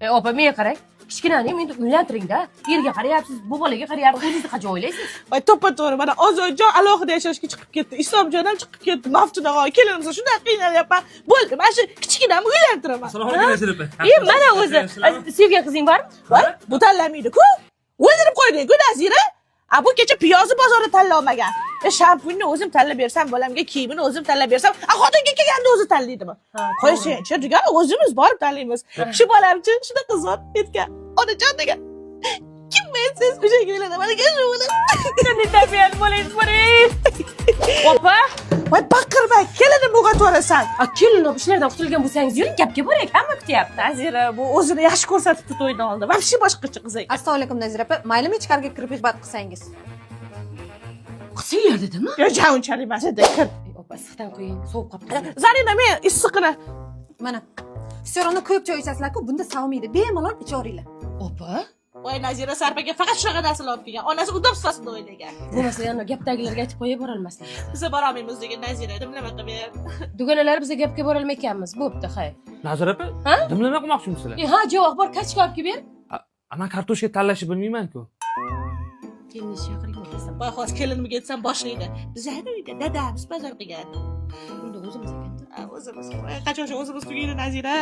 Opa, menga qarang. Kichkinani endi uylantiring-da. Yerga qarayapsiz, bu bolaga qarayapsiz. O'zingizni qancha o'ylaysiz? Voy to'ppa-to'g'ri, mana Ozodjon alohida yashashga chiqib ketdi. Islomjon ham chiqib ketdi. Maftun og'a, kelinimizga shunday qiynalyapman. Bo'ldi, mana shu kichkinamni uylantiraman. Assalomu alaykum Nazira opa. Mana o'zi sevgan qizing bormi? Voy, bu tanlamaydi-ku. O'ldirib qo'yding-ku Nazira. Bu kecha piyozni bozorda tanlamagan. Shampunni o'zim tanlab bersam, bolamga kiyimini o'zim tanlab bersam, xotinga kelganda o'zi tanlaydimi? Qo'ysin-chi, degan o'zimiz borib tanlaymiz. Shu bolamchi shunaqa zot ketgan. Onajon degan. Kim mensiz o'sha keladi, mana shu bolam. Qanday tarbiyali bolangiz bor ey? Opa, Voy baqirmay, kelinimni uyg'otib yuborasan. kelin olib ishlardan qutulgan bo'lsangiz yuring, gapga boring, hamma kutyapti. Nazira bu o'zini yaxshi ko'rsatibdi to'ydan oldin. Vobshe boshqacha qiz ekan. Assalomu alaykum Nazira opa. Maylimi ichkariga kirib hizmat qilsangiz? Qisinglar dedimi? Yo, unchalik emas edi. Kir. Opa, issiqdan qo'ying, sovib qolibdi. Zarina, men issiqini. Mana. Seronda ko'p choy ichasizlar-ku, bunda savmaydi. Bemalol ichaveringlar. Opa, Voy Nazira Sarpaga faqat shunaqa narsalar olib kelgan. Onasi udobstvosini o'ylagan. bo'lmasa yana gapdagilarga aytib qo'yib borolmaslar. Biz bora olmaymiz degan Nazira edi, nima qilib? Dugonalar bizga gapga bora olmay ekanmiz. Bo'pti, hay. Nazira opa, Ha? nimani qilmoqchimisizlar? Ha, javob bor, kachka olib kelib ber. Ana kartoshka tanlashni bilmayman-ku. Keyin ish chaqiring desam. Voy hozir kelinimga aytsam boshlaydi. Bizani uyda dadamiz bozor qilgan. Unda o'zimiz ekanda. O'zimiz. Qachon o'zimiz tugaydi Nazira.